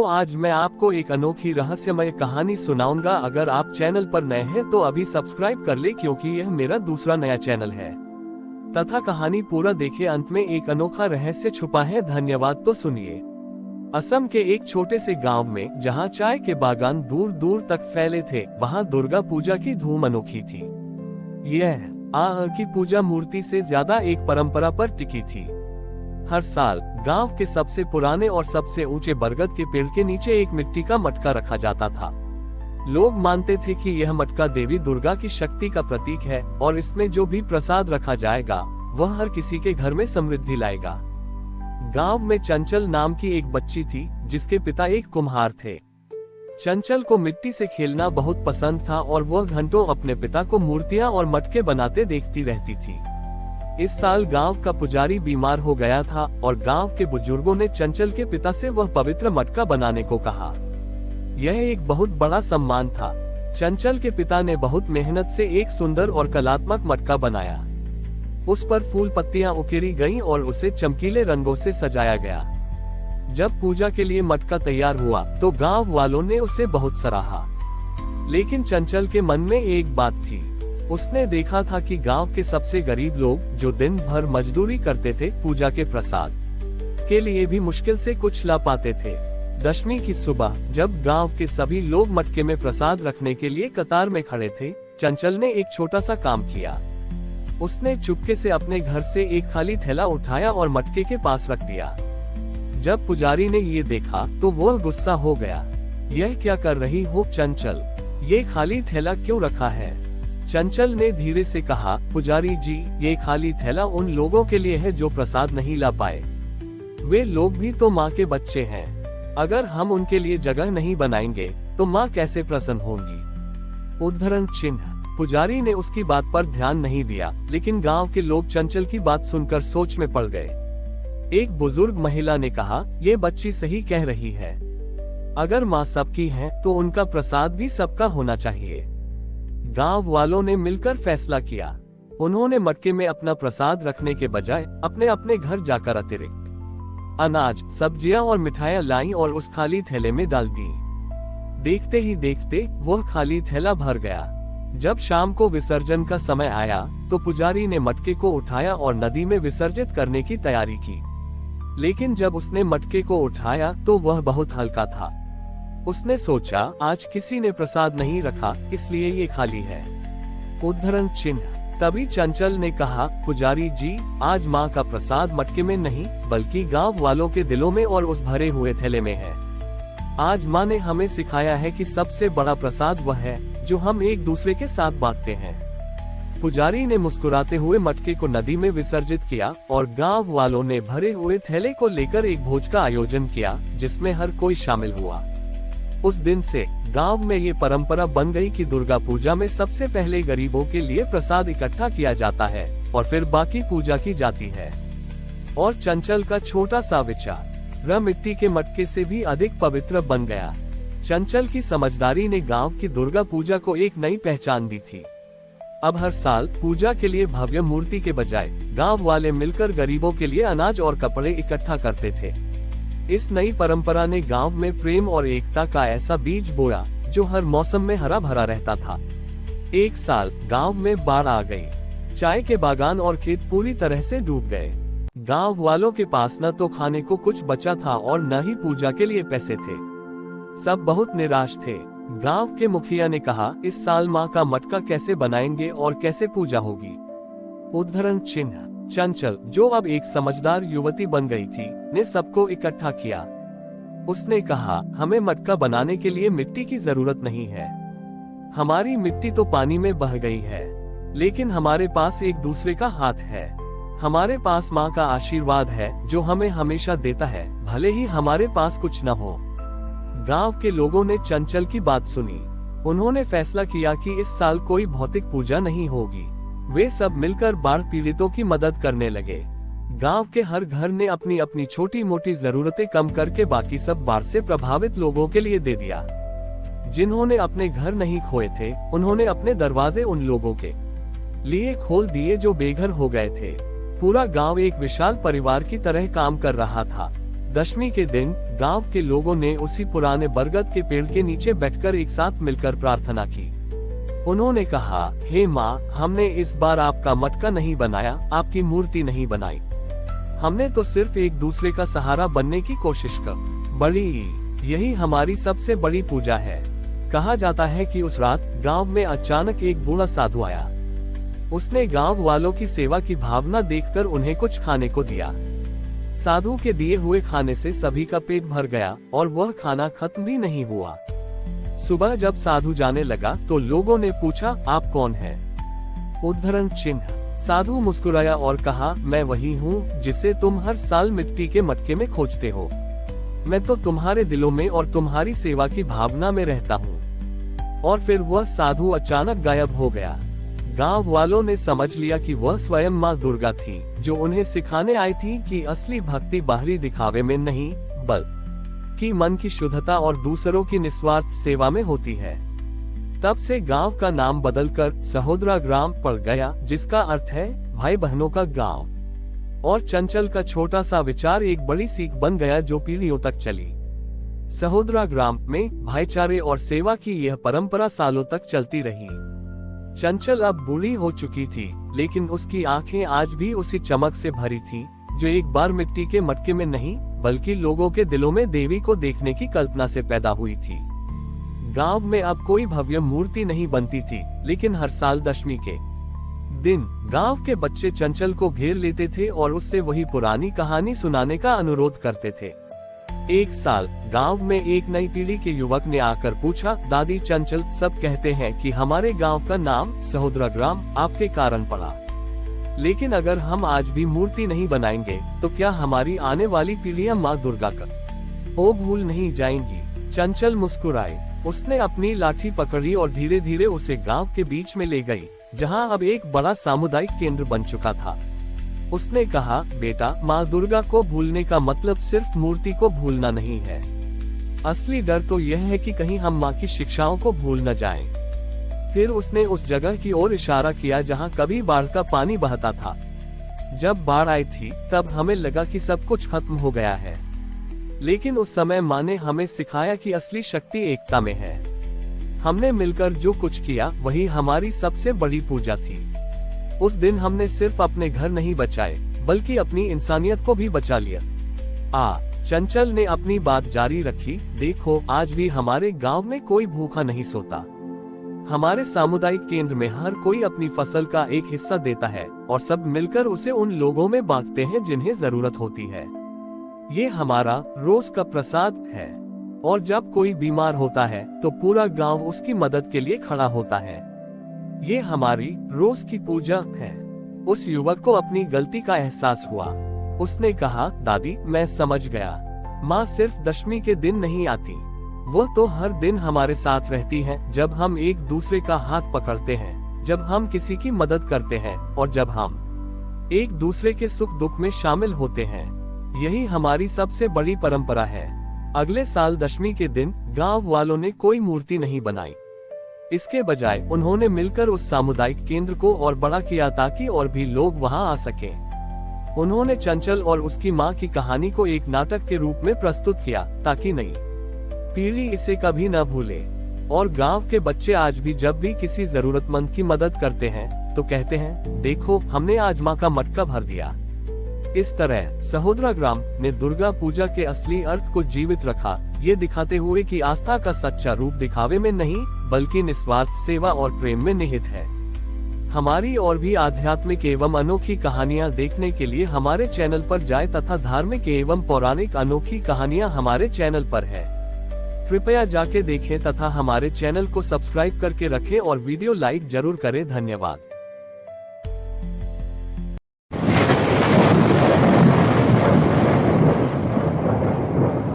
तो आज मैं आपको एक अनोखी रहस्यमय कहानी सुनाऊंगा। अगर आप चैनल पर नए हैं तो अभी सब्सक्राइब कर ले, क्योंकि यह मेरा दूसरा नया चैनल है। तथा कहानी पूरा देखे, अंत में एक अनोखा रहस्य छुपा है। धन्यवाद। तो सुनिए। असम के एक छोटे से गांव में, जहां चाय के बागान दूर दूर तक फैले थे, वहां दुर्गा पूजा की धूम अनोखी थी। यह की पूजा मूर्ति से ज्यादा एक परंपरा पर टिकी थी। हर साल गांव के सबसे पुराने और सबसे ऊंचे बरगद के पेड़ के नीचे एक मिट्टी का मटका रखा जाता था। लोग मानते थे कि यह मटका देवी दुर्गा की शक्ति का प्रतीक है और इसमें जो भी प्रसाद रखा जाएगा वह हर किसी के घर में समृद्धि लाएगा। गांव में चंचल नाम की एक बच्ची थी, जिसके पिता एक कुम्हार थे। चंचल को मिट्टी से खेलना बहुत पसंद था और वह घंटों अपने पिता को मूर्तियां और मटके बनाते देखती रहती थी। इस साल गांव का पुजारी बीमार हो गया था और गांव के बुजुर्गों ने चंचल के पिता से वह पवित्र मटका बनाने को कहा। यह एक बहुत बड़ा सम्मान था। चंचल के पिता ने बहुत मेहनत से एक सुंदर और कलात्मक मटका बनाया। उस पर फूल पत्तियां उकेरी गईं और उसे चमकीले रंगों से सजाया गया। जब पूजा के लिए मटका तैयार हुआ तो गांव वालों ने उसे बहुत सराहा। लेकिन चंचल के मन में एक बात थी। उसने देखा था कि गांव के सबसे गरीब लोग, जो दिन भर मजदूरी करते थे, पूजा के प्रसाद के लिए भी मुश्किल से कुछ ला पाते थे। दशमी की सुबह जब गांव के सभी लोग मटके में प्रसाद रखने के लिए कतार में खड़े थे, चंचल ने एक छोटा सा काम किया। उसने चुपके से अपने घर से एक खाली थैला उठाया और मटके के पास रख दिया। जब पुजारी ने ये देखा तो वह गुस्सा हो गया। यह क्या कर रही हो चंचल? ये खाली थैला क्यों रखा है? चंचल ने धीरे से कहा, पुजारी जी, ये खाली थैला उन लोगों के लिए है जो प्रसाद नहीं ला पाए। वे लोग भी तो माँ के बच्चे हैं। अगर हम उनके लिए जगह नहीं बनाएंगे तो माँ कैसे प्रसन्न होंगी? उद्धरण चिन्ह। पुजारी ने उसकी बात पर ध्यान नहीं दिया, लेकिन गांव के लोग चंचल की बात सुनकर सोच में पड़ गए। एक बुजुर्ग महिला ने कहा, ये बच्ची सही कह रही है। अगर माँ सबकी है तो उनका प्रसाद भी सबका होना चाहिए। गांव वालों ने मिलकर फैसला किया। उन्होंने मटके में अपना प्रसाद रखने के बजाय अपने अपने घर जाकर अतिरिक्त अनाज, सब्जियां और मिठाइयां लाईं और उस खाली थैले में डाल दी। देखते ही देखते वह खाली थैला भर गया। जब शाम को विसर्जन का समय आया तो पुजारी ने मटके को उठाया और नदी में विसर्जित करने की तैयारी की। लेकिन जब उसने मटके को उठाया तो वह बहुत हल्का था। उसने सोचा, आज किसी ने प्रसाद नहीं रखा, इसलिए ये खाली है। उद्धरण चिन्ह। तभी चंचल ने कहा, पुजारी जी, आज माँ का प्रसाद मटके में नहीं बल्कि गांव वालों के दिलों में और उस भरे हुए थैले में है। आज माँ ने हमें सिखाया है कि सबसे बड़ा प्रसाद वह है जो हम एक दूसरे के साथ बांटते हैं। पुजारी ने मुस्कुराते हुए मटके को नदी में विसर्जित किया और गांव वालों ने भरे हुए थैले को लेकर एक भोज का आयोजन किया, जिसमें हर कोई शामिल हुआ। उस दिन से गांव में ये परंपरा बन गई कि दुर्गा पूजा में सबसे पहले गरीबों के लिए प्रसाद इकट्ठा किया जाता है और फिर बाकी पूजा की जाती है। और चंचल का छोटा सा विचार मिट्टी के मटके से भी अधिक पवित्र बन गया। चंचल की समझदारी ने गांव की दुर्गा पूजा को एक नई पहचान दी थी। अब हर साल पूजा के लिए भव्य मूर्ति के बजाय गांव वाले मिलकर गरीबों के लिए अनाज और कपड़े इकट्ठा करते थे। इस नई परंपरा ने गांव में प्रेम और एकता का ऐसा बीज बोया जो हर मौसम में हरा भरा रहता था। एक साल गांव में बाढ़ आ गई। चाय के बागान और खेत पूरी तरह से डूब गए। गांव वालों के पास न तो खाने को कुछ बचा था और न ही पूजा के लिए पैसे थे। सब बहुत निराश थे। गांव के मुखिया ने कहा, इस साल माँ का मटका कैसे बनाएंगे और कैसे पूजा होगी? उद्धरण चिन्ह। चंचल, जो अब एक समझदार युवती बन गई थी, ने सबको इकट्ठा किया। उसने कहा, हमें मटका बनाने के लिए मिट्टी की जरूरत नहीं है। हमारी मिट्टी तो पानी में बह गई है, लेकिन हमारे पास एक दूसरे का हाथ है। हमारे पास माँ का आशीर्वाद है जो हमें हमेशा देता है, भले ही हमारे पास कुछ न हो। गांव के लोगों ने चंचल की बात सुनी। उन्होंने फैसला किया कि इस साल कोई भौतिक पूजा नहीं होगी। वे सब मिलकर बाढ़ पीड़ितों की मदद करने लगे। गांव के हर घर ने अपनी अपनी छोटी मोटी जरूरतें कम करके बाकी सब बाढ़ से प्रभावित लोगों के लिए दे दिया। जिन्होंने अपने घर नहीं खोए थे, उन्होंने अपने दरवाजे उन लोगों के लिए खोल दिए जो बेघर हो गए थे। पूरा गांव एक विशाल परिवार की तरह काम कर रहा था। दशमी के दिन गांव के लोगों ने उसी पुराने बरगद के पेड़ के नीचे बैठकर एक साथ मिलकर प्रार्थना की। उन्होंने कहा, हे माँ, हमने इस बार आपका मटका नहीं बनाया, आपकी मूर्ति नहीं बनाई। हमने तो सिर्फ एक दूसरे का सहारा बनने की कोशिश कर बड़ी, यही हमारी सबसे बड़ी पूजा है। कहा जाता है कि उस रात गांव में अचानक एक बूढ़ा साधु आया। उसने गांव वालों की सेवा की भावना देखकर उन्हें कुछ खाने को दिया। साधु के दिए हुए खाने से सभी का पेट भर गया और वह खाना खत्म भी नहीं हुआ। सुबह जब साधु जाने लगा तो लोगों ने पूछा, आप कौन है? उद्धरण चिन्ह। साधु मुस्कुराया और कहा, मैं वही हूँ जिसे तुम हर साल मिट्टी के मटके में खोजते हो। मैं तो तुम्हारे दिलों में और तुम्हारी सेवा की भावना में रहता हूँ। और फिर वह साधु अचानक गायब हो गया। गांव वालों ने समझ लिया कि वह स्वयं माँ दुर्गा थी, जो उन्हें सिखाने आई थी कि असली भक्ति बाहरी दिखावे में नहीं, बल्कि मन की शुद्धता और दूसरों की निस्वार्थ सेवा में होती है। तब से गांव का नाम बदलकर सहोदरा ग्राम पड़ गया, जिसका अर्थ है भाई बहनों का गांव। और चंचल का छोटा सा विचार एक बड़ी सीख बन गया जो पीढ़ियों तक चली। सहोदरा ग्राम में भाईचारे और सेवा की यह परंपरा सालों तक चलती रही। चंचल अब बूढ़ी हो चुकी थी, लेकिन उसकी आंखें आज भी उसी चमक से भरी थी, जो एक बार मिट्टी के मटके में नहीं, बल्कि लोगों के दिलों में देवी को देखने की कल्पना से पैदा हुई थी। गांव में अब कोई भव्य मूर्ति नहीं बनती थी, लेकिन हर साल दशमी के दिन गांव के बच्चे चंचल को घेर लेते थे और उससे वही पुरानी कहानी सुनाने का अनुरोध करते थे। एक साल गांव में एक नई पीढ़ी के युवक ने आकर पूछा, दादी चंचल, सब कहते हैं कि हमारे गांव का नाम सहोदरा ग्राम आपके कारण पड़ा, लेकिन अगर हम आज भी मूर्ति नहीं बनाएंगे तो क्या हमारी आने वाली पीढ़ियां माँ दुर्गा का वो भूल नहीं जाएंगी? चंचल मुस्कुराए। उसने अपनी लाठी पकड़ी और धीरे धीरे उसे गांव के बीच में ले गई, जहां अब एक बड़ा सामुदायिक केंद्र बन चुका था। उसने कहा, बेटा, माँ दुर्गा को भूलने का मतलब सिर्फ मूर्ति को भूलना नहीं है। असली डर तो यह है कि कहीं हम माँ की शिक्षाओं को भूल न जाएं। फिर उसने उस जगह की ओर इशारा किया जहाँ कभी बाढ़ का पानी बहता था। जब बाढ़ आई थी तब हमें लगा कि सब कुछ खत्म हो गया है, लेकिन उस समय माँ ने हमें सिखाया कि असली शक्ति एकता में है। हमने मिलकर जो कुछ किया वही हमारी सबसे बड़ी पूजा थी। उस दिन हमने सिर्फ अपने घर नहीं बचाए, बल्कि अपनी इंसानियत को भी बचा लिया। चंचल ने अपनी बात जारी रखी, देखो, आज भी हमारे गांव में कोई भूखा नहीं सोता। हमारे सामुदायिक केंद्र में हर कोई अपनी फसल का एक हिस्सा देता है और सब मिलकर उसे उन लोगों में बांटते हैं जिन्हें जरूरत होती है। ये हमारा रोज का प्रसाद है, और जब कोई बीमार होता है तो पूरा गांव उसकी मदद के लिए खड़ा होता है। ये हमारी रोज की पूजा है। उस युवक को अपनी गलती का एहसास हुआ। उसने कहा, दादी, मैं समझ गया। माँ सिर्फ दशमी के दिन नहीं आती, वो तो हर दिन हमारे साथ रहती है। जब हम एक दूसरे का हाथ पकड़ते हैं, जब हम किसी की मदद करते हैं और जब हम एक दूसरे के सुख दुख में शामिल होते हैं, यही हमारी सबसे बड़ी परंपरा है। अगले साल दशमी के दिन गांव वालों ने कोई मूर्ति नहीं बनाई। इसके बजाय उन्होंने मिलकर उस सामुदायिक केंद्र को और बड़ा किया ताकि और भी लोग वहां आ सकें। उन्होंने चंचल और उसकी मां की कहानी को एक नाटक के रूप में प्रस्तुत किया ताकि नई पीढ़ी इसे कभी न भूले। और गांव के बच्चे आज भी जब भी किसी जरूरतमंद की मदद करते हैं तो कहते हैं, देखो, हमने आज मां का मटका भर दिया। इस तरह सहोदरा ग्राम ने दुर्गा पूजा के असली अर्थ को जीवित रखा, ये दिखाते हुए कि आस्था का सच्चा रूप दिखावे में नहीं, बल्कि निस्वार्थ सेवा और प्रेम में निहित है। हमारी और भी आध्यात्मिक एवं अनोखी कहानियाँ देखने के लिए हमारे चैनल पर जाएं तथा धार्मिक एवं पौराणिक अनोखी कहानियाँ हमारे चैनल पर है। कृपया जाके देखें तथा हमारे चैनल को सब्सक्राइब करके रखें और वीडियो लाइक जरूर करें। धन्यवाद।